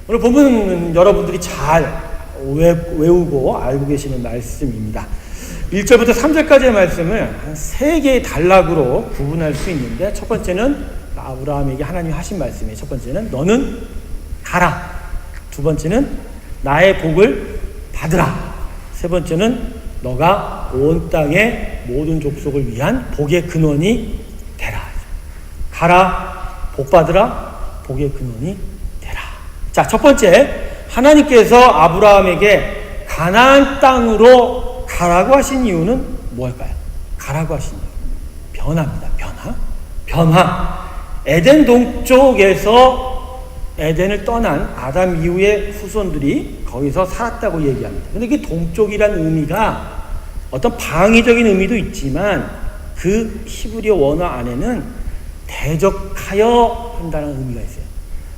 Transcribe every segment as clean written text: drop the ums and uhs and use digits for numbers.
오늘 본문은 여러분들이 잘 외우고 알고 계시는 말씀입니다. 1절부터 3절까지의 말씀을 한 3개의 단락으로 구분할 수 있는데, 첫 번째는 아브라함에게 하나님이 하신 말씀이에요. 첫 번째는 너는 가라. 두 번째는 나의 복을 받으라. 세 번째는 너가 온 땅의 모든 족속을 위한 복의 근원이 되라. 가라, 복 받으라, 복의 근원이 되라. 자, 첫 번째, 하나님께서 아브라함에게 가나안 땅으로 가라고 하신 이유는 무엇일까요? 가라고 하신 이유, 변화입니다. 변화. 에덴 동쪽에서 에덴을 떠난 아담 이후의 후손들이 거기서 살았다고 얘기합니다. 근데 그 동쪽이란 의미가 어떤 방위적인 의미도 있지만 그 히브리어 원어 안에는 대적하여 한다는 의미가 있어요.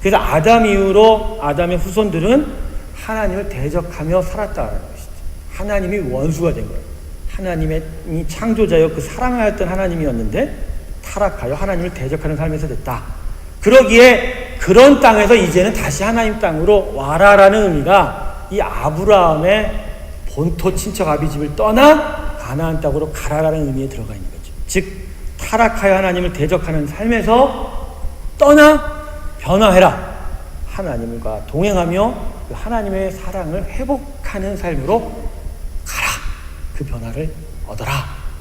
그래서 아담 이후로 아담의 후손들은 하나님을 대적하며 살았다는 것이죠. 하나님이 원수가 된 거예요. 하나님이 창조자여 그 사랑하였던 하나님이었는데 타락하여 하나님을 대적하는 삶에서 됐다. 그러기에 그런 땅에서 이제는 다시 하나님 땅으로 와라라는 의미가 이 아브라함의 본토 친척 아비집을 떠나 가나안 땅으로 가라라는 의미에 들어가 있는 거죠. 즉 타락하여 하나님을 대적하는 삶에서 떠나 변화해라. 하나님과 동행하며 그 하나님의 사랑을 회복하는 삶으로 가라. 그 변화를 얻어라.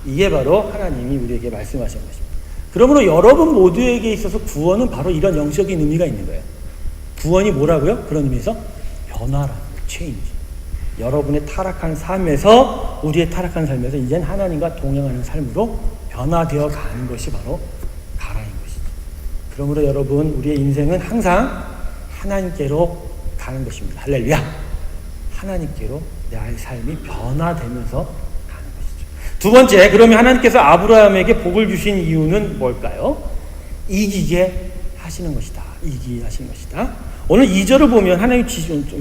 이게 바로 하나님이 우리에게 말씀하신 것입니다. 그러므로 여러분 모두에게 있어서 구원은 바로 이런 영적인 의미가 있는 거예요. 구원이 뭐라고요? 그런 의미에서 변화라는 거예요. 체인지. 여러분의 타락한 삶에서, 우리의 타락한 삶에서 이젠 하나님과 동행하는 삶으로 변화되어 가는 것이 바로 가라인 것이죠. 그러므로 여러분, 우리의 인생은 항상 하나님께로 가는 것입니다. 할렐루야. 하나님께로 내 삶이 변화되면서 가는 것이죠. 두 번째, 그러면 하나님께서 아브라함에게 복을 주신 이유는 뭘까요? 이기게 하시는 것이다. 이기게 하시는 것이다. 오늘 2절을 보면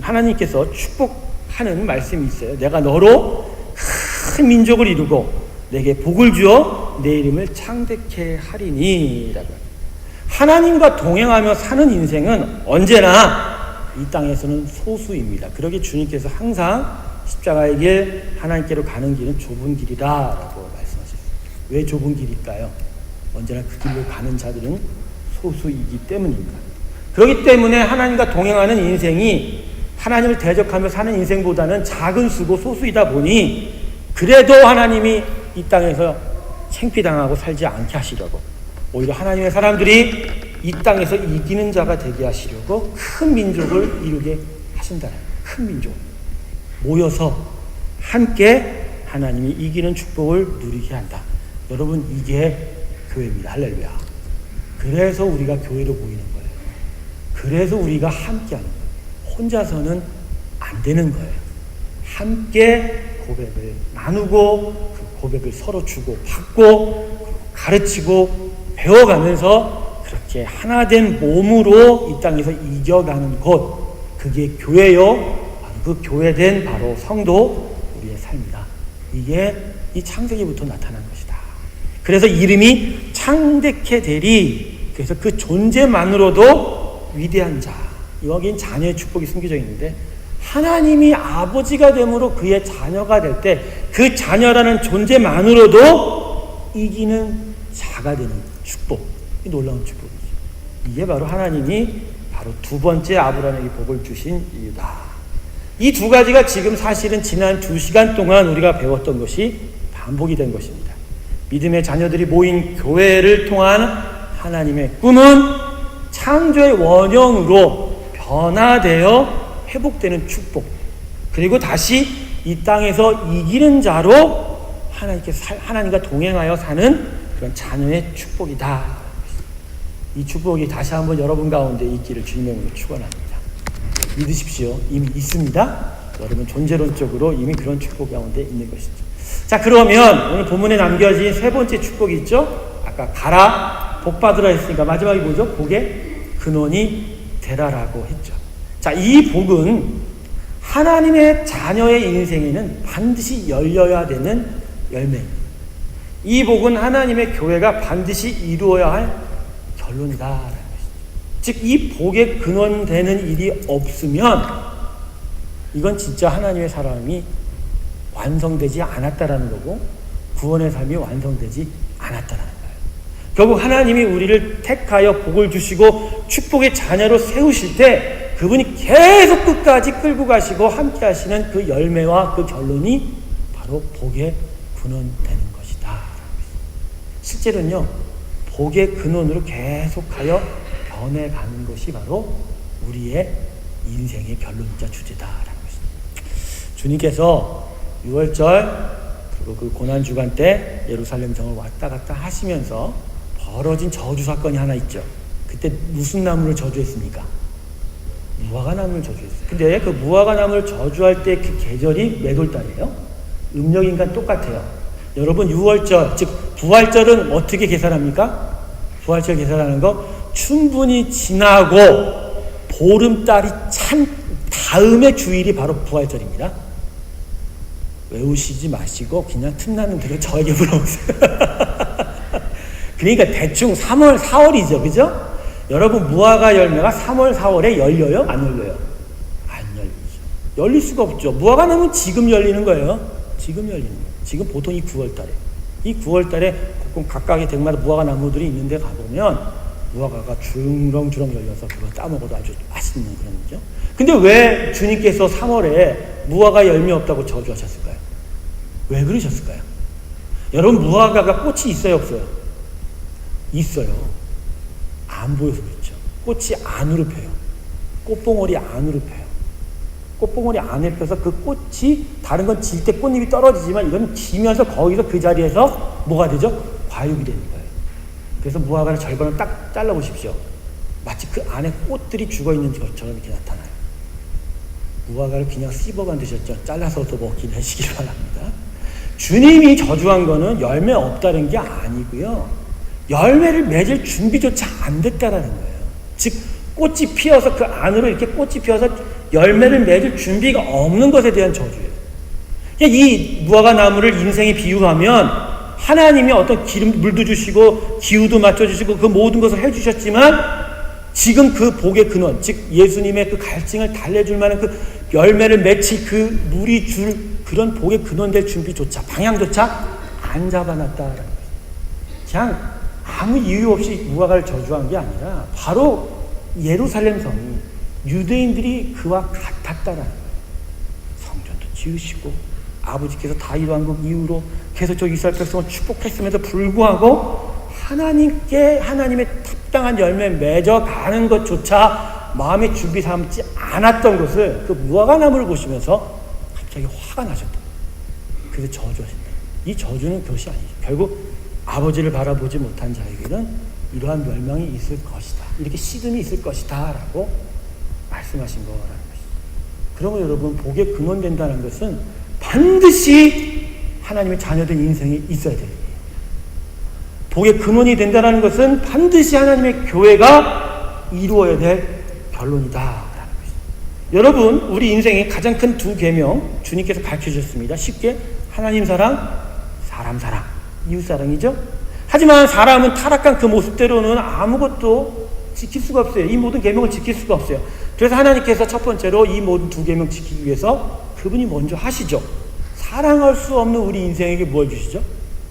하나님께서 축복하는 말씀이 있어요. 내가 너로 큰 민족을 이루고 내게 복을 주어 내 이름을 창대케 하리니 라고. 하나님과 동행하며 사는 인생은 언제나 이 땅에서는 소수입니다. 그러기에 주님께서 항상 십자가의 길, 하나님께로 가는 길은 좁은 길이라고 말씀하셨어요. 왜 좁은 길일까요? 언제나 그 길로 가는 자들은 소수이기 때문입니다. 그렇기 때문에 하나님과 동행하는 인생이 하나님을 대적하며 사는 인생보다는 작은 수고 소수이다 보니, 그래도 하나님이 이 땅에서 창피당하고 살지 않게 하시려고, 오히려 하나님의 사람들이 이 땅에서 이기는 자가 되게 하시려고 큰 민족을 이루게 하신다는, 큰 민족 모여서 함께 하나님이 이기는 축복을 누리게 한다. 여러분, 이게 교회입니다. 할렐루야. 그래서 우리가 교회로 모이는 거예요. 그래서 우리가 함께하는 거예요. 혼자서는 안 되는 거예요. 함께 고백을 나누고 그 고백을 서로 주고 받고 가르치고 배워가면서 그렇게 하나된 몸으로 이 땅에서 이겨가는 곳, 그게 교회요. 그 교회된 바로 성도, 우리의 삶이다. 이게 이 창세기부터 나타난 것이다. 그래서 이름이 창대케 되리. 그래서 그 존재만으로도 위대한 자, 여긴 자녀의 축복이 숨겨져 있는데, 하나님이 아버지가 됨으로 그의 자녀가 될 때 그 자녀라는 존재만으로도 이기는 자가 되는 축복, 이 놀라운 축복이죠. 이게 바로 하나님이 바로 두 번째 아브라함에게 복을 주신 이유다. 이 두 가지가 지금 사실은 지난 2시간 동안 우리가 배웠던 것이 반복이 된 것입니다. 믿음의 자녀들이 모인 교회를 통한 하나님의 꿈은 창조의 원형으로 변화되어 회복되는 축복, 그리고 다시 이 땅에서 이기는 자로 하나님과 동행하여 사는 그런 자녀의 축복이다. 이 축복이 다시 한번 여러분 가운데 있기를 주님의 이름으로 축원합니다. 믿으십시오. 이미 있습니다. 여러분 존재론적으로 이미 그런 축복 가운데 있는 것이죠. 자, 그러면 오늘 본문에 남겨진 세 번째 축복이 있죠. 아까 가라, 복 받으라 했으니까 마지막이 뭐죠? 복의 근원이 되라라고 했죠. 자, 이 복은 하나님의 자녀의 인생에는 반드시 열려야 되는 열매입니다. 이 복은 하나님의 교회가 반드시 이루어야 할 결론이다라는 것이죠. 즉 이 복의 근원되는 일이 없으면 이건 진짜 하나님의 사랑이 완성되지 않았다라는 거고 구원의 삶이 완성되지 않았다라는 거예요. 결국 하나님이 우리를 택하여 복을 주시고 축복의 자녀로 세우실 때 그분이 계속 끝까지 끌고 가시고 함께 하시는 그 열매와 그 결론이 바로 복의 근원되는 것이다. 실제로는요, 복의 근원으로 계속하여 변해가는 것이 바로 우리의 인생의 결론이자 주제다라는 것입니다. 주님께서 6월절 그리고 그 고난주간 때 예루살렘 성을 왔다 갔다 하시면서 벌어진 저주 사건이 하나 있죠. 그때 무슨 나무를 저주했습니까? 무화과 나무를 저주했어요. 근데 그 무화과 나무를 저주할 때 그 계절이 몇 월달이에요? 음력인간 똑같아요. 여러분 6월절, 즉 부활절은 어떻게 계산합니까? 부활절 계산하는 거 충분히 지나고 보름달이 찬 다음의 주일이 바로 부활절입니다. 외우시지 마시고 그냥 틈나는 대로 저에게 물어보세요. 그러니까 대충 3월, 4월이죠. 그죠? 여러분 무화과 열매가 3월, 4월에 열려요? 안 열려요? 안 열리죠. 열릴 수가 없죠. 무화과 나무는 지금 열리는 거예요. 지금 열리는 거예요. 지금 보통 이 9월달에. 이 9월달에 각각의 댁마다 무화과 나무들이 있는데 가보면 무화과가 주렁주렁 열려서 그거 따먹어도 아주 맛있는 그런 거죠. 근데 왜 주님께서 3월에 무화과 열매 없다고 저주하셨을까요? 왜 그러셨을까요? 여러분 무화과가 꽃이 있어요, 없어요? 있어요. 안 보여서 그렇죠. 꽃이 안으로 펴요. 꽃봉오리 안으로 펴요. 꽃봉오리 안에 펴서 그 꽃이 다른 건 질 때 꽃잎이 떨어지지만 이건 지면서 거기서 그 자리에서 뭐가 되죠? 과육이 되는 거예요. 그래서 무화과의 절반을 딱 잘라보십시오. 마치 그 안에 꽃들이 죽어있는 것처럼 이렇게 나타나요. 무화과를 그냥 씹어만 드셨죠. 잘라서도 먹긴 하시길 바랍니다. 주님이 저주한 거는 열매 없다는 게 아니고요. 열매를 맺을 준비조차 안 됐다라는 거예요. 즉 꽃이 피어서 그 안으로 이렇게 꽃이 피어서 열매를 맺을 준비가 없는 것에 대한 저주예요. 이 무화과 나무를 인생에 비유하면 하나님이 어떤 기름 물도 주시고 기후도 맞춰주시고 그 모든 것을 해주셨지만 지금 그 복의 근원, 즉 예수님의 그 갈증을 달래줄 만한 그 열매를 맺힐 그 물이 줄 그런 복의 근원 될 준비조차 방향조차 안 잡아놨다라는 거예요. 그냥 아무 이유 없이 무화과를 저주한 게 아니라 바로 예루살렘 성이 유대인들이 그와 같았다라는 거예요. 성전도 지으시고 아버지께서 다윗 왕국 이후로 계속적으로 이스라엘 백성을 축복했음에도 불구하고 하나님께 하나님의 합당한 열매 맺어가는 것조차 마음의 준비 삼지 않았던 것을 그 무화과 나무를 보시면서 갑자기 화가 나셨다. 그래서 저주하신다. 이 저주는 그것이 아니죠. 결국 아버지를 바라보지 못한 자에게는 이러한 멸망이 있을 것이다. 이렇게 시름이 있을 것이다. 라고 말씀하신 거라는 것이죠. 그러면 여러분, 복의 근원된다는 것은 반드시 하나님의 자녀된 인생이 있어야 됩니다. 복의 근원이 된다는 것은 반드시 하나님의 교회가 이루어야 될 결론이다라는 것입니다. 여러분, 우리 인생의 가장 큰 두 계명 주님께서 가르쳐주셨습니다. 쉽게 하나님 사랑, 사람 사랑, 이웃 사랑이죠. 하지만 사람은 타락한 그 모습대로는 아무것도 지킬 수가 없어요. 이 모든 계명을 지킬 수가 없어요. 그래서 하나님께서 첫 번째로 이 모든 두 계명 지키기 위해서 그분이 먼저 하시죠. 사랑할 수 없는 우리 인생에게 뭘 주시죠?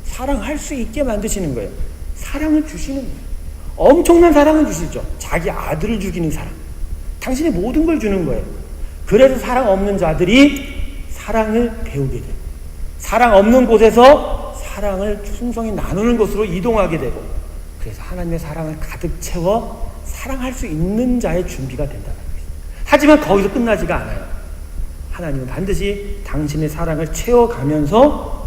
사랑할 수 있게 만드시는 거예요. 사랑을 주시는 거예요. 엄청난 사랑을 주시죠. 자기 아들을 죽이는 사랑. 당신의 모든 걸 주는 거예요. 그래서 사랑 없는 자들이 사랑을 배우게 돼요. 사랑 없는 곳에서 사랑을 충성히 나누는 것으로 이동하게 되고, 그래서 하나님의 사랑을 가득 채워 사랑할 수 있는 자의 준비가 된다는 거예요. 하지만 거기서 끝나지가 않아요. 하나님은 반드시 당신의 사랑을 채워가면서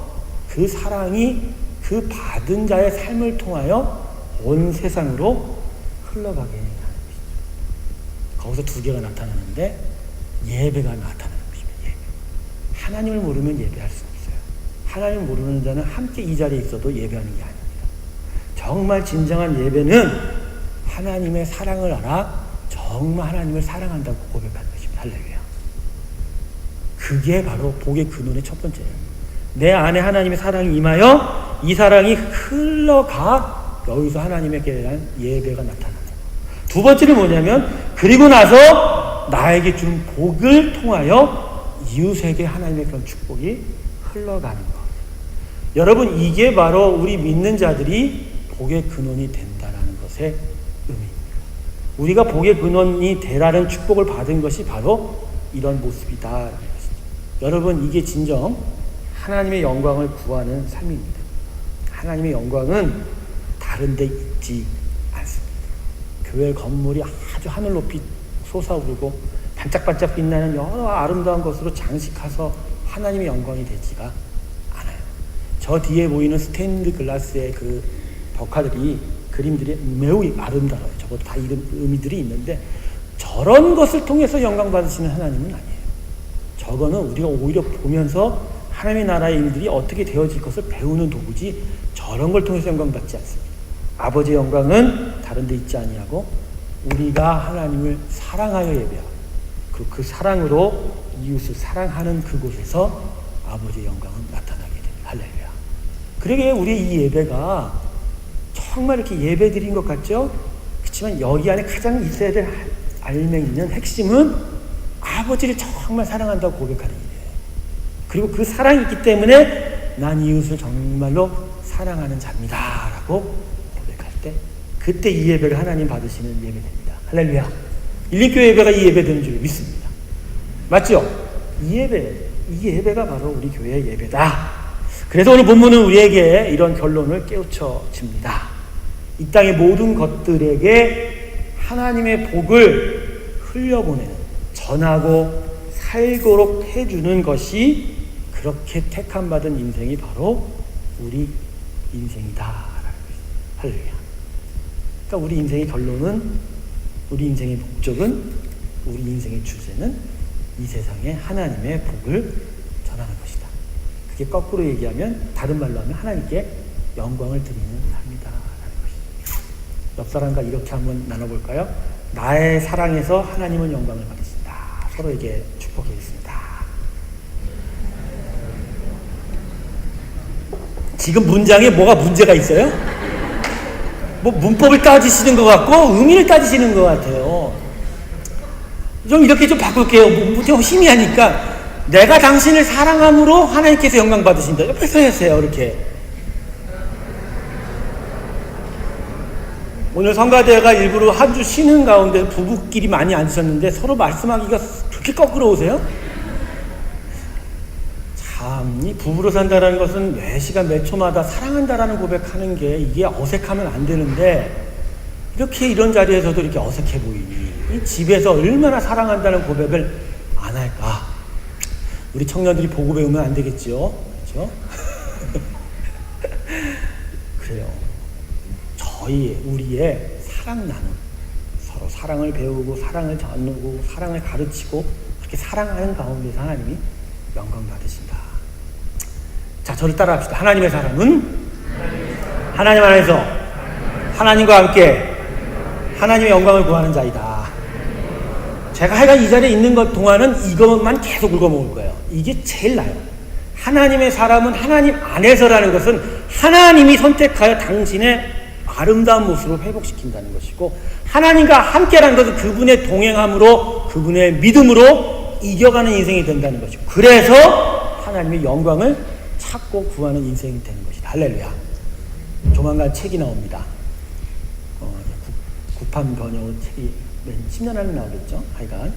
그 사랑이 그 받은 자의 삶을 통하여 온 세상으로 흘러가게 하는 것이죠. 거기서 두 개가 나타나는데 예배가 나타나는 것입니다. 예배. 하나님을 모르면 예배할 수 없어요. 하나님을 모르는 자는 함께 이 자리에 있어도 예배하는 게 아닙니다. 정말 진정한 예배는 하나님의 사랑을 알아 정말 하나님을 사랑한다고 고백하는 것입니다. 할렐루야. 그게 바로 복의 근원의 첫 번째예요. 내 안에 하나님의 사랑이 임하여 이 사랑이 흘러가 여기서 하나님에 대한 예배가 나타나는 거예요. 두 번째는 뭐냐면 그리고 나서 나에게 준 복을 통하여 이웃에게 하나님의 그런 축복이 흘러가는 것. 여러분, 이게 바로 우리 믿는 자들이 복의 근원이 된다는 것의 의미입니다. 우리가 복의 근원이 되라는 축복을 받은 것이 바로 이런 모습이다라는 것이죠. 여러분, 이게 진정 하나님의 영광을 구하는 삶입니다. 하나님의 영광은 다른 데 있지 않습니다. 교회 건물이 아주 하늘 높이 솟아오르고 반짝반짝 빛나는 여러 아름다운 것으로 장식해서 하나님의 영광이 되지가 않아요. 저 뒤에 보이는 스테인드 글라스의 그 벽화들이, 그림들이 매우 아름다워요. 저것도 다 이런 의미들이 있는데 저런 것을 통해서 영광 받으시는 하나님은 아니에요. 저거는 우리가 오히려 보면서 하나님의 나라의 의미들이 어떻게 되어질 것을 배우는 도구지 저런 걸 통해서 영광 받지 않습니다. 아버지의 영광은 다른 데 있지 아니하고 우리가 하나님을 사랑하여 예배하고 그리고 그 사랑으로 이웃을 사랑하는 그곳에서 아버지의 영광은 나타나게 됩니다. 할렐루야. 그러게 우리의 이 예배가 정말 이렇게 예배 드린 것 같죠? 그렇지만 여기 안에 가장 있어야 될 알맹이는, 핵심은 아버지를 정말 사랑한다고 고백하는 일이에요. 그리고 그 사랑이 있기 때문에 난 이웃을 정말로 사랑하는 자입니다 라고 고백할 때 그때 이 예배가 하나님 받으시는 예배됩니다. 할렐루야. 일린교회 예배가 이 예배 되는 줄 믿습니다. 맞죠? 이 예배가 바로 우리 교회의 예배다. 그래서 오늘 본문은 우리에게 이런 결론을 깨우쳐 줍니다. 이 땅의 모든 것들에게 하나님의 복을 흘려보내는, 전하고 살도록 해주는 것이 그렇게 택함받은 인생이 바로 우리 인생이다라는 것입니다. 할렐루야. 그러니까 우리 인생의 결론은, 우리 인생의 목적은, 우리 인생의 주제는 이 세상에 하나님의 복을 전하는 것이다. 그게 거꾸로 얘기하면, 다른 말로 하면 하나님께 영광을 드리는 삶이다라는 것이죠. 옆 사람과 이렇게 한번 나눠볼까요? 나의 사랑에서 하나님은 영광을 받으신다. 서로에게 축복하겠습니다. 지금 문장에 뭐가 문제가 있어요? 뭐 문법을 따지시는 것 같고 의미를 따지시는 것 같아요. 좀 이렇게 좀 바꿀게요. 좀 희미하니까. 내가 당신을 사랑함으로 하나님께서 영광 받으신다. 옆에서 해주세요. 이렇게. 오늘 성가대가 일부러 한 주 쉬는 가운데 부부끼리 많이 앉으셨는데 서로 말씀하기가 그렇게 거꾸로 오세요? 참, 이 부부로 산다는 것은 매 시간 매 초마다 사랑한다라는 고백하는 게 이게 어색하면 안 되는데 이렇게 이런 자리에서도 이렇게 어색해 보이니 이 집에서 얼마나 사랑한다는 고백을 안 할까? 우리 청년들이 보고 배우면 안 되겠죠? 그렇죠? 그래요. 우리의 사랑 나눔, 서로 사랑을 배우고 사랑을 전하고 사랑을 가르치고 그렇게 사랑하는 가운데서 하나님이 영광 받으신다. 자, 저를 따라합시다. 하나님의 사람은 하나님 안에서 하나님과 함께 하나님의 영광을 구하는 자이다. 제가 하여간 이 자리에 있는 것 동안은 이것만 계속 긁어먹을 거예요. 이게 제일 나아요. 하나님의 사람은 하나님 안에서라는 것은 하나님이 선택하여 당신의 아름다운 모습으로 회복시킨다는 것이고, 하나님과 함께라는 것은 그분의 동행함으로, 그분의 믿음으로 이겨가는 인생이 된다는 것이고, 그래서 하나님의 영광을 찾고 구하는 인생이 되는 것이다. 할렐루야. 조만간 책이 나옵니다. 구판 번역 책이 10년 안에 나오겠죠. 하여간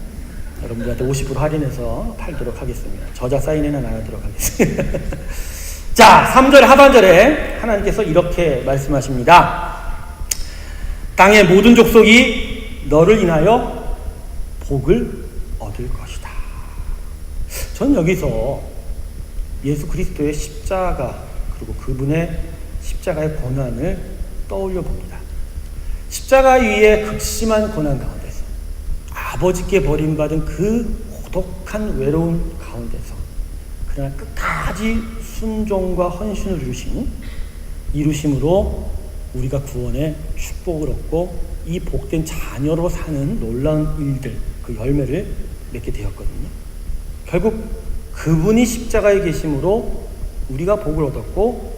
여러분들한테 50% 할인해서 팔도록 하겠습니다. 저자 사인회나 나누도록 하겠습니다. 자, 3절 하반절에 하나님께서 이렇게 말씀하십니다. 땅의 모든 족속이 너를 인하여 복을 얻을 것이다. 전 여기서 예수 그리스도의 십자가, 그리고 그분의 십자가의 고난을 떠올려 봅니다. 십자가 위에 극심한 고난 가운데서, 아버지께 버림받은 그 고독한 외로운 가운데서, 그러나 끝까지 순종과 헌신을 이루심으로 우리가 구원의 축복을 얻고 이 복된 자녀로 사는 놀라운 일들, 그 열매를 맺게 되었거든요. 결국 그분이 십자가에 계심으로 우리가 복을 얻었고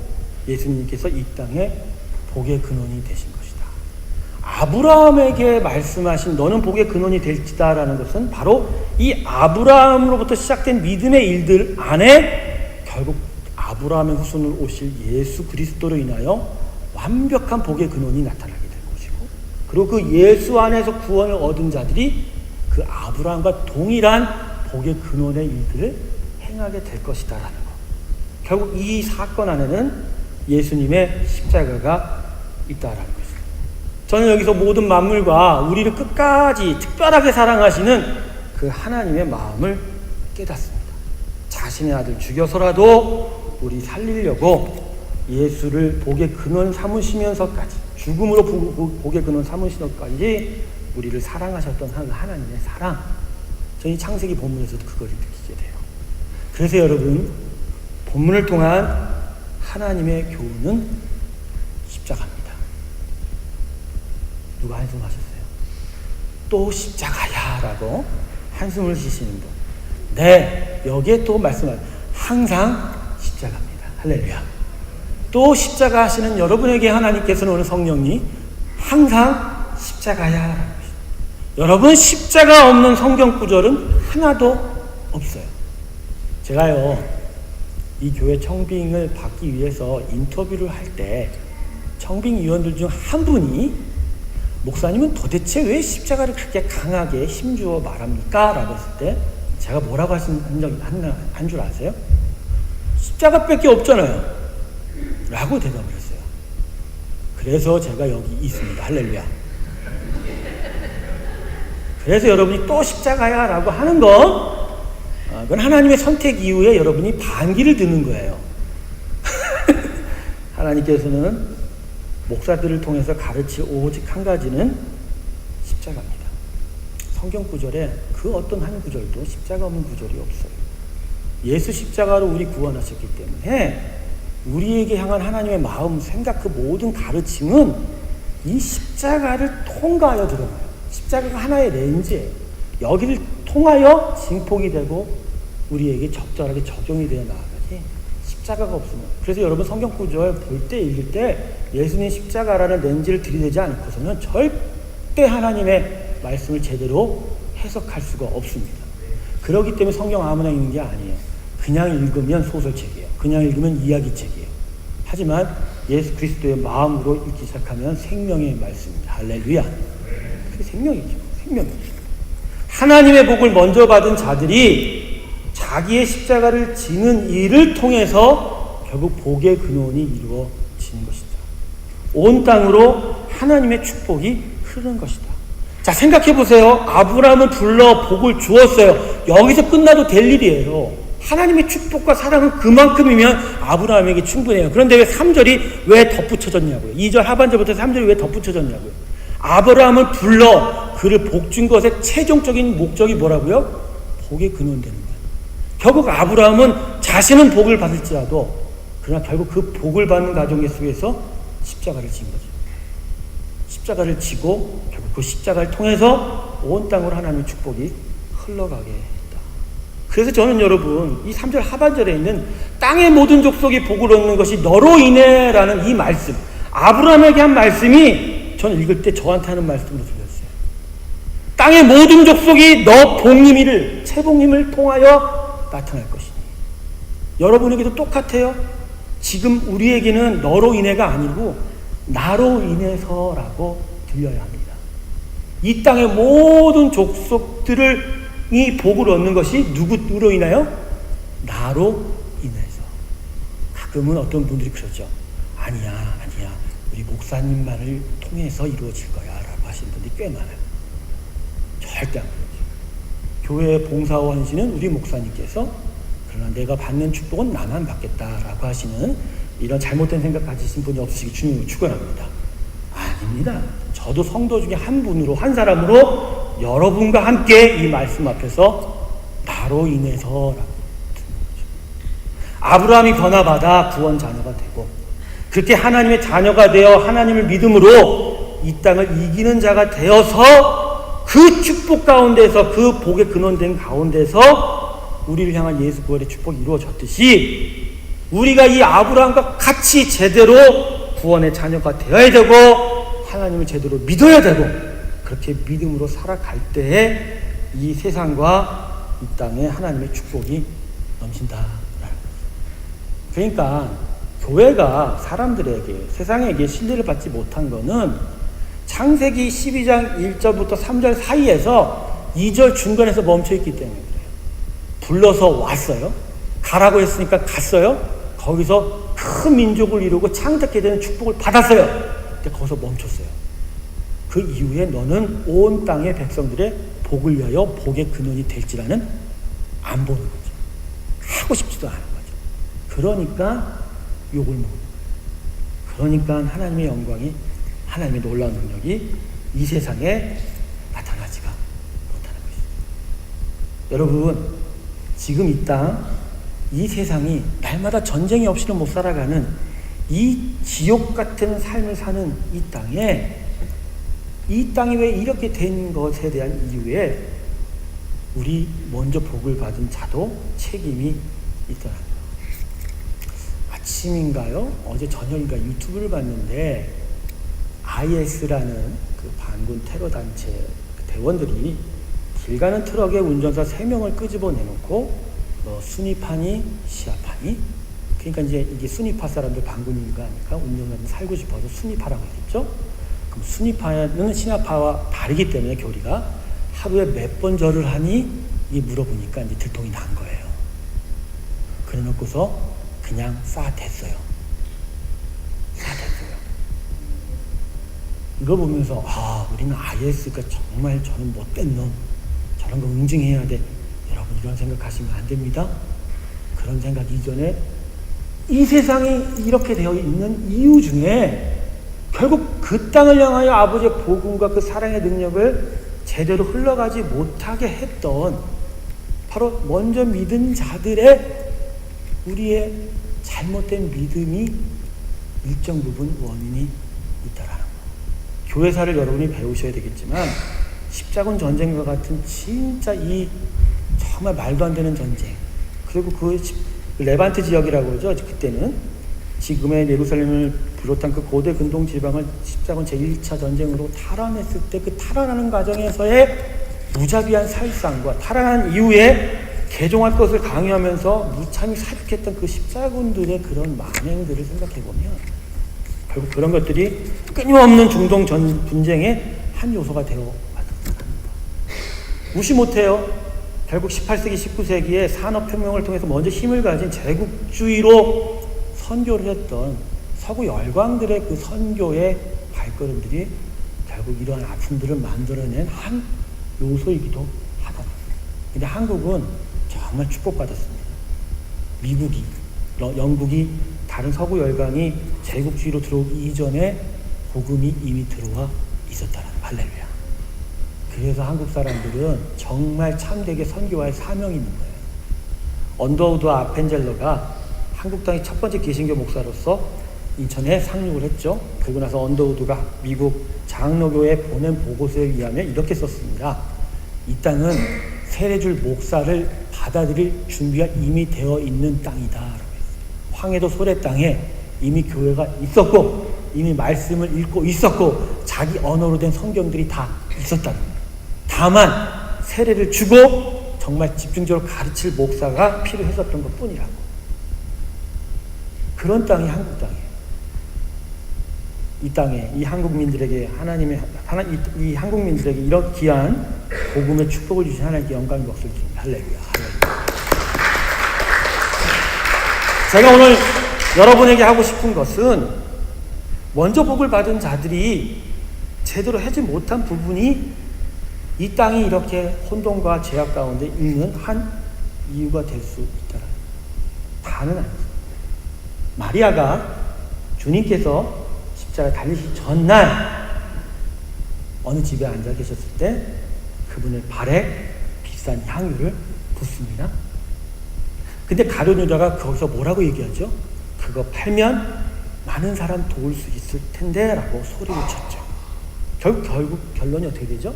예수님께서 이 땅에 복의 근원이 되신 것이다. 아브라함에게 말씀하신 너는 복의 근원이 될지다라는 것은 바로 이 아브라함으로부터 시작된 믿음의 일들 안에 결국 아브라함의 후손으로 오실 예수 그리스도로 인하여 완벽한 복의 근원이 나타나게 될 것이고, 그리고 그 예수 안에서 구원을 얻은 자들이 그 아브라함과 동일한 복의 근원의 일들을 행하게 될 것이다라는 것. 결국 이 사건 안에는 예수님의 십자가가 있다라는 것입니다. 저는 여기서 모든 만물과 우리를 끝까지 특별하게 사랑하시는 그 하나님의 마음을 깨닫습니다. 자신의 아들 죽여서라도 우리 살리려고 예수를 복의 근원 삼으시면서까지, 죽음으로 복의 근원 삼으시면서까지 우리를 사랑하셨던 하나님의 사랑, 저는 이 창세기 본문에서도 그걸 느끼게 돼요. 그래서 여러분, 본문을 통한 하나님의 교훈은 십자가입니다. 누가 한숨하셨어요? 또 십자가야 라고 한숨을 쉬시는 분. 네, 여기에 또 말씀하세요. 항상 십자가입니다. 할렐루야. 또 십자가 하시는 여러분에게 하나님께서는 오늘 성령이 항상 십자가야 라고 하십니다. 여러분, 십자가 없는 성경 구절은 하나도 없어요. 제가요, 이 교회 청빙을 받기 위해서 인터뷰를 할 때 청빙위원들 중 한 분이 목사님은 도대체 왜 십자가를 그렇게 강하게 힘주어 말합니까? 라고 했을 때 제가 뭐라고 한 줄 아세요? 십자가밖에 없잖아요 라고 대답을 했어요. 그래서 제가 여기 있습니다. 할렐루야. 그래서 여러분이 또 십자가야 라고 하는 건 그건 하나님의 선택 이후에 여러분이 반기를 드는 거예요. 하나님께서는 목사들을 통해서 가르칠 오직 한 가지는 십자가입니다. 성경 구절에 그 어떤 한 구절도 십자가 없는 구절이 없어요. 예수 십자가로 우리 구원하셨기 때문에 우리에게 향한 하나님의 마음, 생각, 그 모든 가르침은 이 십자가를 통과하여 들어가요. 십자가가 하나의 렌즈예요. 여기를 통하여 증폭이 되고 우리에게 적절하게 적용이 되어 나아가지 십자가가 없으면. 그래서 여러분 성경 구절 볼 때 읽을 때 예수님 십자가라는 렌즈를 들이대지 않고서는 절대 하나님의 말씀을 제대로 해석할 수가 없습니다. 그렇기 때문에 성경 아무나 읽는 게 아니에요. 그냥 읽으면 소설책이에요. 그냥 읽으면 이야기책이에요. 하지만 예수 그리스도의 마음으로 읽기 시작하면 생명의 말씀입니다. 할렐루야. 그게 생명이죠. 생명이죠. 하나님의 복을 먼저 받은 자들이 자기의 십자가를 지는 일을 통해서 결국 복의 근원이 이루어지는 것이다. 온 땅으로 하나님의 축복이 흐르는 것이다. 자, 생각해 보세요. 아브라함을 불러 복을 주었어요. 여기서 끝나도 될 일이에요. 하나님의 축복과 사랑은 그만큼이면 아브라함에게 충분해요. 그런데 왜 3절이 왜 덧붙여졌냐고요. 2절 하반절부터 3절이 왜 덧붙여졌냐고요. 아브라함을 불러 그를 복 준 것의 최종적인 목적이 뭐라고요? 복의 근원 되는 거예요. 결국 아브라함은 자신은 복을 받을지라도 그러나 결국 그 복을 받는 과정 속에서 십자가를 진 거죠. 십자가를 지고 결국 그 십자가를 통해서 온 땅으로 하나님의 축복이 흘러가게 했다. 그래서 저는 여러분 이 3절 하반절에 있는 땅의 모든 족속이 복을 얻는 것이 너로 인해 라는 이 말씀, 아브라함에게 한 말씀이 저는 읽을 때 저한테 하는 말씀으로 들렸어요. 땅의 모든 족속이 너 복님이를, 채복님을 통하여 나타날 것이니. 여러분에게도 똑같아요. 지금 우리에게는 너로 인해가 아니고 나로 인해서라고 들려야 합니다. 이 땅의 모든 족속들이 복을 얻는 것이 누구로 인하여? 나로 인해서. 가끔은 어떤 분들이 그러죠. 아니야. 우리 목사님만을 통해서 이루어질 거야 라고 하시는 분들이 꽤 많아요. 절대 안 그러죠. 교회 봉사원시는 우리 목사님께서, 그러나 내가 받는 축복은 나만 받겠다라고 하시는 이런 잘못된 생각 가지신 분이 없으시기 축원합니다. 아닙니다. 저도 성도 중에 한 분으로, 한 사람으로 여러분과 함께 이 말씀 앞에서 나로 인해서라고 듣는 거죠. 아브라함이 변화받아 구원 자녀가 되고 그렇게 하나님의 자녀가 되어 하나님을 믿음으로 이 땅을 이기는 자가 되어서 그 축복 가운데서, 그 복의 근원된 가운데서 우리를 향한 예수 구원의 축복이 이루어졌듯이 우리가 이 아브라함과 같이 제대로 구원의 자녀가 되어야 되고 하나님을 제대로 믿어야 되고 그렇게 믿음으로 살아갈 때에 이 세상과 이 땅에 하나님의 축복이 넘친다라는 거죠. 그러니까 교회가 사람들에게 세상에게 신뢰를 받지 못한 거는 창세기 12장 1절부터 3절 사이에서 2절 중간에서 멈춰있기 때문에 그래요. 불러서 왔어요. 가라고 했으니까 갔어요. 거기서 큰 민족을 이루고 창작게 되는 축복을 받았어요. 근데 거기서 멈췄어요. 그 이후에 너는 온 땅의 백성들의 복을 위하여 복의 근원이 될지라는 안 보는 거죠. 하고 싶지도 않은 거죠. 그러니까 욕을 먹는 거예요. 그러니까 하나님의 영광이, 하나님의 놀라운 능력이 이 세상에 나타나지가 못하는 것이죠. 여러분, 지금 이 땅, 이 세상이 날마다 전쟁이 없이는 못 살아가는 이 지옥 같은 삶을 사는 이 땅에, 이 땅이 왜 이렇게 된 것에 대한 이유에 우리 먼저 복을 받은 자도 책임이 있더라고요. 아침인가요? 어제 저녁인가 유튜브를 봤는데 IS라는 그 반군 테러 단체 대원들이 길 가는 트럭에 운전사 3명을 끄집어내놓고 순위파니 시아파니, 그러니까 이제 이게 순위파 사람들 반군인가 하니까 운전사는 살고 싶어서 순위파라고 했겠죠. 그럼 순위파는 시아파와 다르기 때문에 교리가 하루에 몇 번 절을 하니 이 물어보니까 이제 들통이 난 거예요. 그래놓고서 그냥 쏴댔어요. 이걸 보면서 우리는 IS가 정말 저는 못된 놈, 저런 거 응징해야 돼. 여러분 이런 생각하시면 안 됩니다. 그런 생각 이전에 이 세상이 이렇게 되어 있는 이유 중에 결국 그 땅을 향하여 아버지의 복음과 그 사랑의 능력을 제대로 흘러가지 못하게 했던 바로 먼저 믿은 자들의 우리의 잘못된 믿음이 일정 부분 원인이 있다라는 거. 교회사를 여러분이 배우셔야 되겠지만 십자군 전쟁과 같은 진짜 이 정말 말도 안 되는 전쟁, 그리고 그 레반트 지역이라고 그러죠. 그때는 지금의 예루살렘을 비롯한 그 고대 근동 지방을 십자군 제1차 전쟁으로 탈환했을 때 그 탈환하는 과정에서의 무자비한 살상과 탈환한 이후에 개종할 것을 강요하면서 무참히 사륙했던 그 십자군들의 그런 만행들을 생각해보면 결국 그런 것들이 끊임없는 중동 분쟁의 한 요소가 되어 왔습니다. 무시 못해요. 결국 18세기, 19세기에 산업혁명을 통해서 먼저 힘을 가진 제국주의로 선교를 했던 서구 열강들의 그 선교의 발걸음들이 결국 이러한 아픔들을 만들어낸 한 요소이기도 하다. 근데 한국은 정말 축복받았습니다. 미국이, 영국이, 다른 서구 열강이 제국주의로 들어오기 이전에 복음이 이미 들어와 있었다는 할렐루야. 그래서 한국 사람들은 정말 참되게 선교할 사명이 있는 거예요. 언더우드 아펜젤러가 한국 땅의 첫 번째 개신교 목사로서 인천에 상륙을 했죠. 그리고 나서 언더우드가 미국 장로교에 보낸 보고서에 의하면 이렇게 썼습니다. 이 땅은 세례줄 목사를 받아들일 준비가 이미 되어 있는 땅이다 라고 했어요. 황해도 소래 땅에 이미 교회가 있었고 이미 말씀을 읽고 있었고 자기 언어로 된 성경들이 다 있었다는 거예요. 다만 세례를 주고 정말 집중적으로 가르칠 목사가 필요했었던 것 뿐이라고. 그런 땅이 한국 땅이에요. 이 땅에 이 한국민들에게 이 한국민들에게 이런 귀한 복음의 축복을 주신 하나님께 영광의 목소리 드립니다. 할렐루야. 제가 오늘 여러분에게 하고 싶은 것은 먼저 복을 받은 자들이 제대로 하지 못한 부분이 이 땅이 이렇게 혼돈과 죄악 가운데 있는 한 이유가 될 수 있다라. 다는 아니죠. 마리아가 주님께서 십자가 달리시기 전날 어느 집에 앉아 계셨을 때 그분의 발에 비싼 향유를 붓습니다. 근데 가룟 유다가 거기서 뭐라고 얘기하죠? 그거 팔면 많은 사람 도울 수 있을 텐데 라고 소리를 쳤죠. 결국 결론이 어떻게 되죠?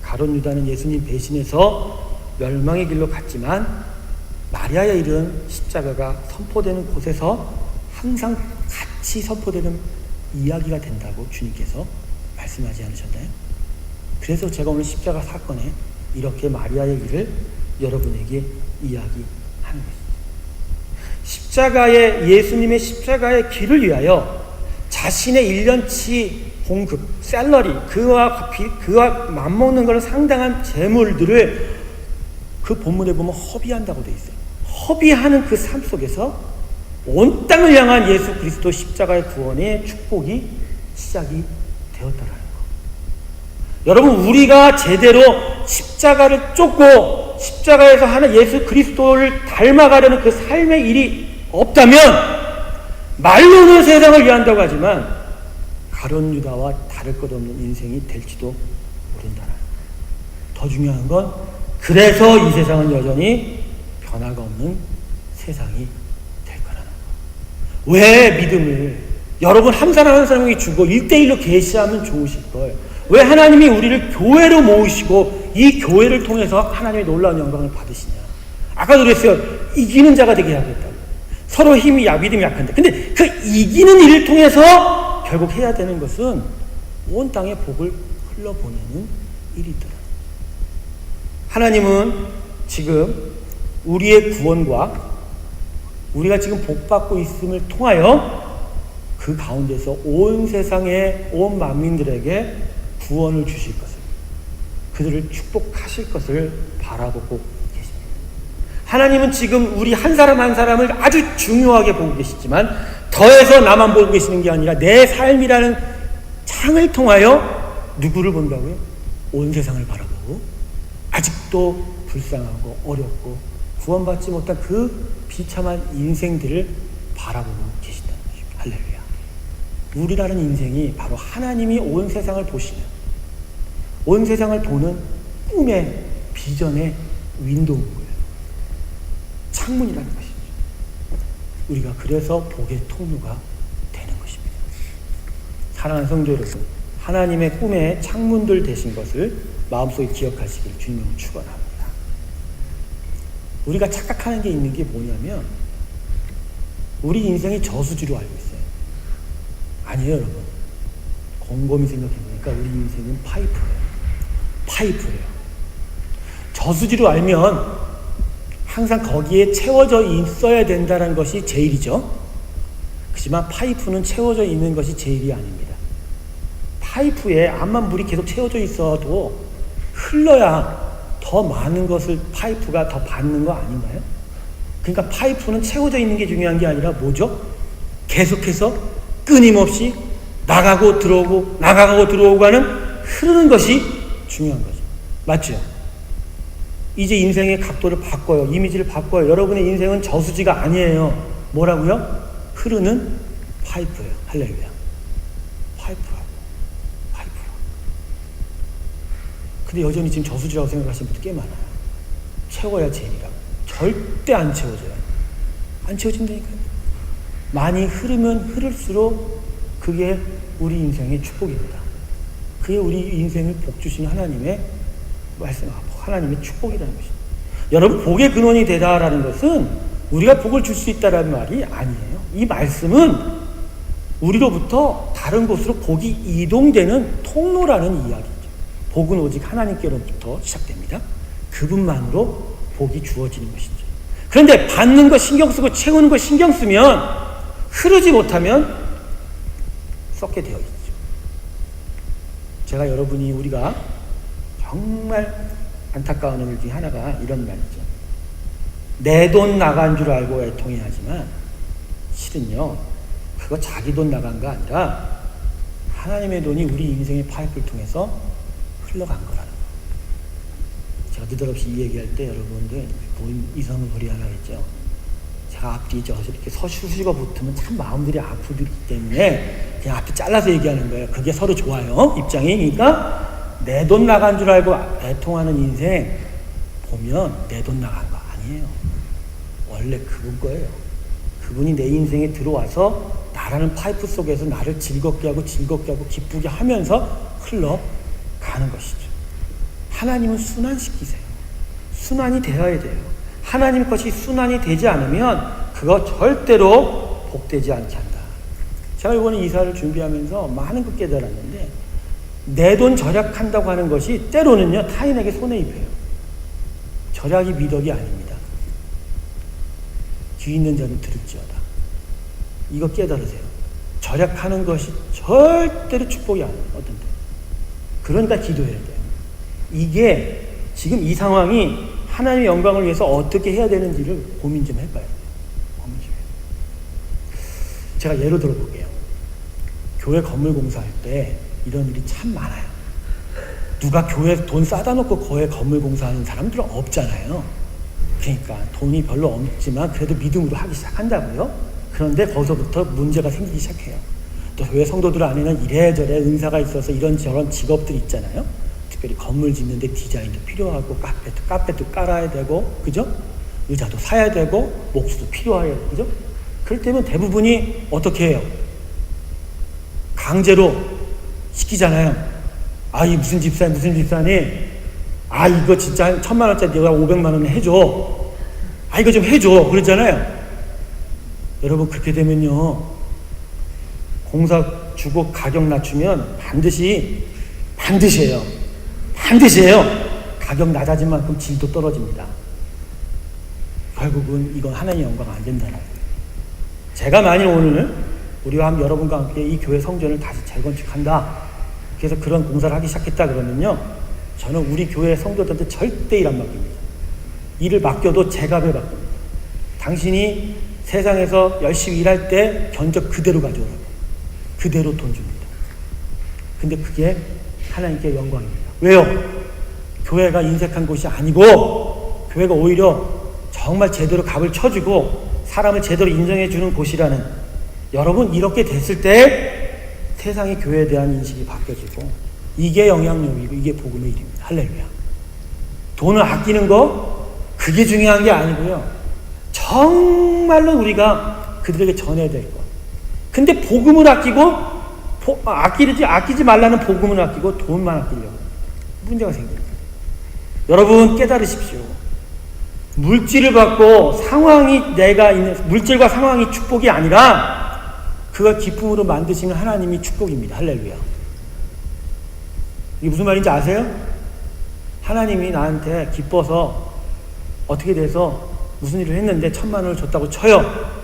가룟 유다는 예수님 배신해서 멸망의 길로 갔지만 마리아의 일은 십자가가 선포되는 곳에서 항상 같이 선포되는 이야기가 된다고 주님께서 말씀하지 않으셨나요? 그래서 제가 오늘 십자가 사건에 이렇게 마리아의 일을 여러분에게 이야기하는 것입니다. 예수님의 십자가의 길을 위하여 자신의 1년치 봉급, 샐러리, 그와 맞먹는 그런 상당한 재물들을 그 본문에 보면 허비한다고 되어 있어요. 허비하는 그 삶 속에서 온 땅을 향한 예수 그리스도 십자가의 구원의 축복이 시작이 되었다라는 거. 여러분, 우리가 제대로 십자가를 쫓고 십자가에서 하는 예수 그리스도를 닮아가려는 그 삶의 일이 없다면 말로는 세상을 위한다고 하지만 가룟 유다와 다를 것 없는 인생이 될지도 모른다는 거. 더 중요한 건 그래서 이 세상은 여전히 변화가 없는 세상이 될 거라는 거. 왜 믿음을 여러분 한 사람 한 사람에게 주고 1대1로 계시하면 좋으실 거예요. 왜 하나님이 우리를 교회로 모으시고 이 교회를 통해서 하나님의 놀라운 영광을 받으시냐. 아까도 그랬어요. 이기는 자가 되게 하겠다고. 서로 믿음이 약한데. 근데 그 이기는 일을 통해서 결국 해야 되는 것은 온 땅에 복을 흘러보내는 일이더라. 하나님은 지금 우리의 구원과 우리가 지금 복받고 있음을 통하여 그 가운데서 온 세상의 온 만민들에게 구원을 주실 것을, 그들을 축복하실 것을 바라보고 계십니다. 하나님은 지금 우리 한 사람 한 사람을 아주 중요하게 보고 계시지만 더해서 나만 보고 계시는 게 아니라 내 삶이라는 창을 통하여 누구를 본다고요? 온 세상을 바라보고 아직도 불쌍하고 어렵고 구원받지 못한 그 비참한 인생들을 바라보고 계신다는 것입니다. 할렐루야. 우리라는 인생이 바로 하나님이 온 세상을 보시는, 온 세상을 보는 꿈의 비전의 윈도우고요. 창문이라는 것이죠. 우리가 그래서 복의 통로가 되는 것입니다. 사랑하는 성도 여러분, 하나님의 꿈의 창문들 되신 것을 마음속에 기억하시기를 주님으로 축원합니다. 우리가 착각하는 게 있는 게 뭐냐면 우리 인생이 저수지로 알고 있어요. 아니에요, 여러분. 곰곰이 생각해보니까 우리 인생은 파이프예요. 저수지로 알면 항상 거기에 채워져 있어야 된다는 것이 제일이죠. 그렇지만 파이프는 채워져 있는 것이 제일이 아닙니다. 파이프에 암만 물이 계속 채워져 있어도 흘러야 더 많은 것을 파이프가 더 받는 거 아닌가요? 그러니까 파이프는 채워져 있는 게 중요한 게 아니라 뭐죠? 계속해서 끊임없이 나가고 들어오고 하는 흐르는 것이 중요한 거죠. 맞죠? 이제 인생의 각도를 바꿔요. 이미지를 바꿔요. 여러분의 인생은 저수지가 아니에요. 뭐라고요? 흐르는 파이프예요. 할렐루야. 파이프라고. 근데 여전히 지금 저수지라고 생각하시는 분들 꽤 많아요. 채워야 제일이라고. 절대 안 채워져요. 안 채워진다니까요. 많이 흐르면 흐를수록 그게 우리 인생의 축복입니다. 그게 우리 인생을 복 주시는 하나님의 말씀, 하나님의 축복이라는 것입니다. 여러분, 복의 근원이 되다라는 것은 우리가 복을 줄 수 있다라는 말이 아니에요. 이 말씀은 우리로부터 다른 곳으로 복이 이동되는 통로라는 이야기죠. 복은 오직 하나님께로부터 시작됩니다. 그분만으로 복이 주어지는 것이죠. 그런데 받는 거 신경 쓰고 채우는 거 신경 쓰면 흐르지 못하면 썩게 되어 있죠. 제가 우리가 정말 안타까운 일 중에 하나가 이런 말이죠. 내 돈 나간 줄 알고 애통해하지만 실은요, 그거 자기 돈 나간 거 아니라 하나님의 돈이 우리 인생의 파이프를 통해서 흘러간 거라는 거. 제가 느닷없이 이 얘기할 때 여러분들 이상한 소리 하나 했죠. 제가 앞뒤 이렇게 서술시가 붙으면 참 마음들이 아프기 때문에 그냥 앞뒤 잘라서 얘기하는 거예요. 그게 서로 좋아요. 입장이. 그러니까 내 돈 나간 줄 알고 애통하는 인생 보면 내 돈 나간 거 아니에요. 원래 그분 거예요. 그분이 내 인생에 들어와서 나라는 파이프 속에서 나를 즐겁게 하고 기쁘게 하면서 흘러가는 것이죠. 하나님은 순환시키세요. 순환이 되어야 돼요. 하나님 것이 순환이 되지 않으면 그거 절대로 복되지 않게 한다. 제가 이번에 이사를 준비하면서 많은 걸 깨달았는데 내 돈 절약한다고 하는 것이 때로는요 타인에게 손해입혀요. 절약이 미덕이 아닙니다. 귀 있는 자는 들을지어다. 이거 깨달으세요. 절약하는 것이 절대로 축복이 아니에요. 어떤 때. 그러니까 기도해야 돼요. 이게 지금 이 상황이 하나님의 영광을 위해서 어떻게 해야 되는지를 고민 좀 해봐요. 고민 좀 해요. 제가 예로 들어볼게요. 교회 건물 공사할 때 이런 일이 참 많아요. 누가 교회에 돈 싸다 놓고 교회 건물 공사하는 사람들은 없잖아요. 그러니까 돈이 별로 없지만 그래도 믿음으로 하기 시작한다고요. 그런데 거기서부터 문제가 생기기 시작해요. 또 교회 성도들 안에는 이래저래 은사가 있어서 이런저런 직업들이 있잖아요. 특별히 건물 짓는데 디자인도 필요하고 카페도 깔아야 되고, 그죠? 의자도 사야 되고, 목수도 필요해요, 그죠? 그럴 때면 대부분이 어떻게 해요? 강제로 시키잖아요. 아, 이 무슨 집사니, 아, 이거 진짜 1,000만 원짜리 내가 500만 원에 해줘. 아, 이거 좀 해줘. 그러잖아요. 여러분, 그렇게 되면요, 공사 주고 가격 낮추면 반드시 해요. 가격 낮아진 만큼 질도 떨어집니다. 결국은 이건 하나님의 영광 안 된다는 거예요. 제가 만일 오늘 우리와 여러분과 함께 이 교회 성전을 다시 재건축한다, 그래서 그런 공사를 하기 시작했다 그러면요, 저는 우리 교회 성도들한테 절대 일 안 맡깁니다. 일을 맡겨도 제값에 맡깁니다. 당신이 세상에서 열심히 일할 때 견적 그대로 가져오라고, 그대로 돈 줍니다. 근데 그게 하나님께 영광입니다. 왜요? 교회가 인색한 곳이 아니고 교회가 오히려 정말 제대로 값을 쳐주고 사람을 제대로 인정해주는 곳이라는, 여러분 이렇게 됐을 때 세상이 교회에 대한 인식이 바뀌어지고, 이게 영향력이고 이게 복음의 일입니다. 할렐루야. 돈을 아끼는 거 그게 중요한 게 아니고요, 정말로 우리가 그들에게 전해야 될 것. 근데 복음을 아끼고 아끼지 말라는 복음을 아끼고 돈만 아끼려고 문제가 생깁니다. 여러분 깨달으십시오. 물질을 받고 상황이 내가 있는 물질과 상황이 축복이 아니라 그걸 기쁨으로 만드시는 하나님이 축복입니다. 할렐루야. 이게 무슨 말인지 아세요? 하나님이 나한테 기뻐서 어떻게 돼서 무슨 일을 했는데 1,000만 원을 줬다고 쳐요.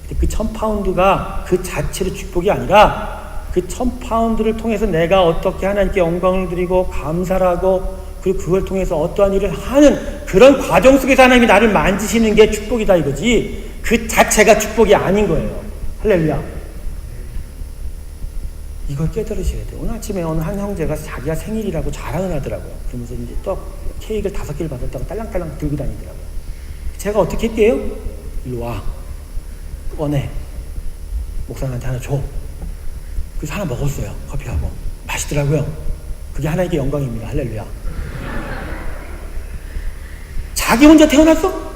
그 1,000파운드가 그 자체로 축복이 아니라 그 1,000파운드를 통해서 내가 어떻게 하나님께 영광을 드리고 감사를 하고, 그리고 그걸 통해서 어떠한 일을 하는 그런 과정 속에서 하나님이 나를 만지시는 게 축복이다 이거지, 그 자체가 축복이 아닌 거예요. 할렐루야. 이걸 깨달으셔야 돼요. 오늘 아침에 어느 한 형제가 자기가 생일이라고 자랑을 하더라고요. 그러면서 이제 또 케이크를 5개를 받았다고 딸랑딸랑 들고 다니더라고요. 제가 어떻게 할게요? 일로 와. 꺼내. 목사님한테 하나 줘. 그래서 하나 먹었어요. 커피하고. 맛있더라고요. 그게 하나님께 영광입니다. 할렐루야. 자기 혼자 태어났어?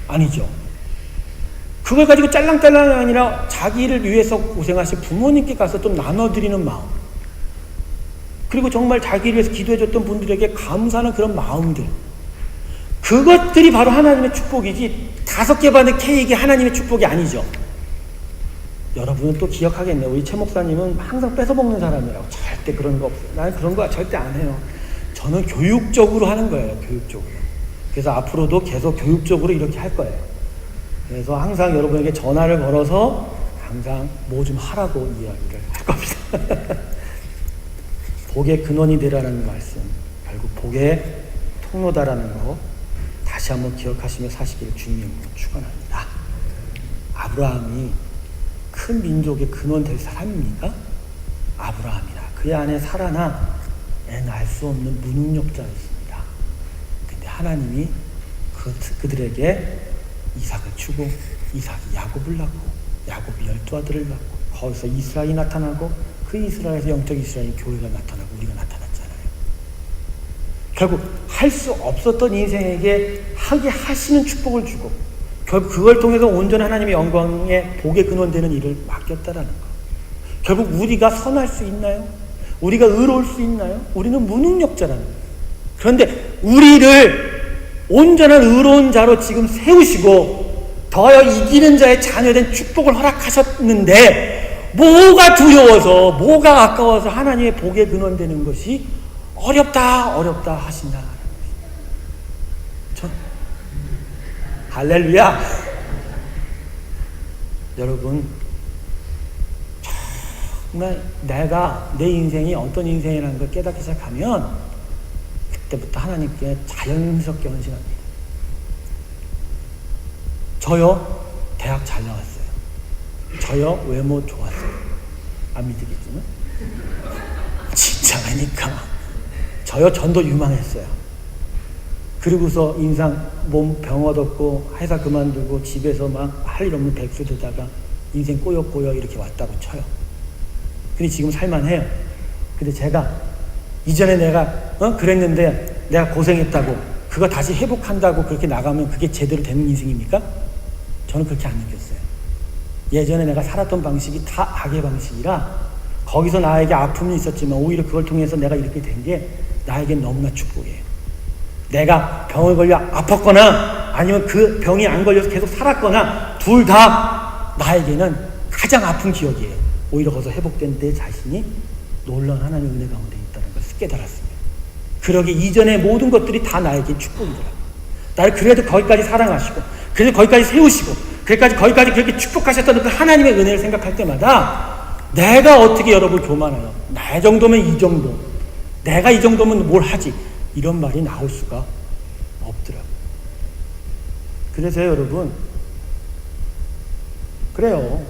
아니죠. 그걸 가지고 짤랑짤랑이 아니라 자기를 위해서 고생하신 부모님께 가서 또 나눠드리는 마음, 그리고 정말 자기를 위해서 기도해줬던 분들에게 감사하는 그런 마음들, 그것들이 바로 하나님의 축복이지 5개 받은 케이크 하나님의 축복이 아니죠. 여러분은 또 기억하겠네요. 우리 최 목사님은 항상 뺏어먹는 사람이라고. 절대 그런 거 없어요. 나는 그런 거 절대 안 해요. 저는 교육적으로 하는 거예요. 교육적으로. 그래서 앞으로도 계속 교육적으로 이렇게 할 거예요. 그래서 항상 여러분에게 전화를 걸어서 항상 뭐 좀 하라고 이야기를 할 겁니다. 복의 근원이 되라는 말씀, 결국 복의 통로다라는 거 다시 한번 기억하시며 사시기를 주님으로 축원합니다. 아브라함이 큰 민족의 근원 될 사람입니까? 아브라함이나 그의 아내 사라나 애는 알 수 없는 무능력자였습니다. 근데 하나님이 그들에게 이삭을 주고, 이삭이 야곱을 낳고, 야곱이 12아들을 낳고, 거기서 이스라엘이 나타나고, 그 이스라엘에서 영적 이스라엘 교회가 나타나고 우리가 나타났잖아요. 결국 할 수 없었던 인생에게 하게 하시는 축복을 주고, 결국 그걸 통해서 온전한 하나님의 영광의 복의 근원되는 일을 맡겼다라는 거. 결국 우리가 선할 수 있나요? 우리가 의로울 수 있나요? 우리는 무능력자라는 거예요. 그런데 우리를 온전한 의로운 자로 지금 세우시고 더하여 이기는 자의 자녀된 축복을 허락하셨는데, 뭐가 두려워서, 뭐가 아까워서 하나님의 복에 근원되는 것이 어렵다 하신다. 할렐루야. 여러분, 정말 내가 내 인생이 어떤 인생이라는 걸 깨닫기 시작하면 그때부터 하나님께 자연스럽게 헌신합니다. 저요, 대학 잘 나왔어요. 저요, 외모 좋았어요. 안 믿으겠지만 진짜라니까. 저요, 전도 유망했어요. 그리고서 인상 몸 병 얻었고 회사 그만두고 집에서 막 할 일 없는 백수 되다가 인생 꼬여 이렇게 왔다고 쳐요. 근데 지금 살만해요. 근데 제가 이전에 내가 그랬는데 내가 고생했다고 그거 다시 회복한다고 그렇게 나가면 그게 제대로 되는 인생입니까? 저는 그렇게 안 느꼈어요. 예전에 내가 살았던 방식이 다 악의 방식이라 거기서 나에게 아픔이 있었지만 오히려 그걸 통해서 내가 이렇게 된 게 나에겐 너무나 축복이에요. 내가 병을 걸려 아팠거나 아니면 그 병이 안 걸려서 계속 살았거나 둘 다 나에게는 가장 아픈 기억이에요. 오히려 거기서 회복된 내 자신이 놀라운 하나님의 은혜 가운데 있다는 것을 깨달았습니다. 그러기 이전의 모든 것들이 다 나에게 축복이더라고요. 나를 그래도 거기까지 사랑하시고 그래도 거기까지 세우시고 거기까지 그렇게 축복하셨다는 그 하나님의 은혜를 생각할 때마다 내가 어떻게 여러분 교만해요. 나 정도면 이 정도, 내가 이 정도면 뭘 하지, 이런 말이 나올 수가 없더라고요. 그래서 여러분, 그래요.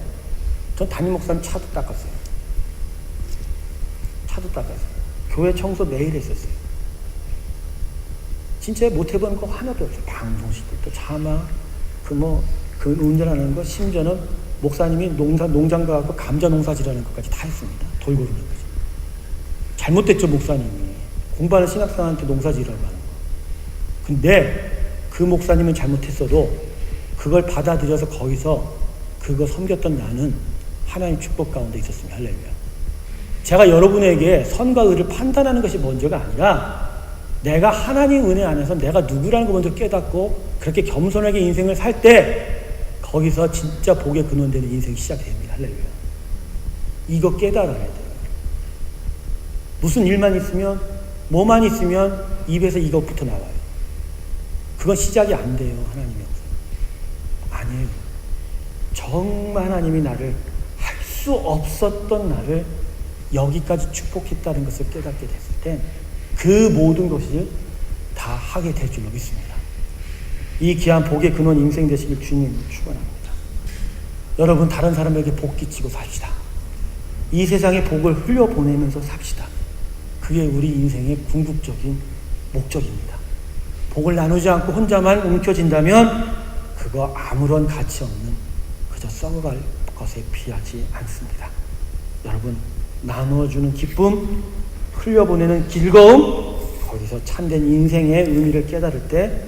전 담임 목사님 차도 닦았어요. 교회 청소 매일 했었어요. 진짜 못 해본 거 하나도 없어요. 방송시들도 자막, 그 운전하는 거, 심지어는 목사님이 농장 가고 감자 농사지라는 것까지 다 했습니다. 돌고르는 거지. 잘못됐죠, 목사님이. 공부하는 신학생한테 농사지라고 하는 거. 근데 그 목사님은 잘못했어도 그걸 받아들여서 거기서 그거 섬겼던 나는 하나님의 축복 가운데 있었습니다. 할렐루야. 제가 여러분에게 선과 의를 판단하는 것이 먼저가 아니라 내가 하나님 은혜 안에서 내가 누구라는 거 먼저 깨닫고 그렇게 겸손하게 인생을 살 때 거기서 진짜 복에 근원되는 인생이 시작이 됩니다. 할렐루야. 이거 깨달아야 돼요. 무슨 일만 있으면, 뭐만 있으면 입에서 이것부터 나와요. 그건 시작이 안 돼요. 하나님의 역사. 아니에요. 정말 하나님이 나를 할 수 없었던 나를 여기까지 축복했다는 것을 깨닫게 됐을 땐 그 모든 것을 다 하게 될 줄로 믿습니다. 이 귀한 복의 근원 인생 되시길 주님을 축원합니다. 여러분, 다른 사람에게 복 끼치고 삽시다. 이 세상에 복을 흘려보내면서 삽시다. 그게 우리 인생의 궁극적인 목적입니다. 복을 나누지 않고 혼자만 움켜진다면 그거 아무런 가치 없는 그저 썩어갈 것에 비하지 않습니다. 여러분, 나누어주는 기쁨, 흘려보내는 즐거움, 거기서 참된 인생의 의미를 깨달을 때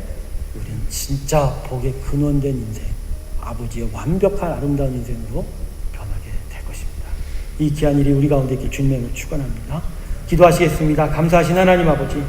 우린 진짜 복에 근원된 인생, 아버지의 완벽한 아름다운 인생으로 변하게 될 것입니다. 이 귀한 일이 우리 가운데 있길 주님의 축원합니다. 기도하시겠습니다. 감사하신 하나님 아버지,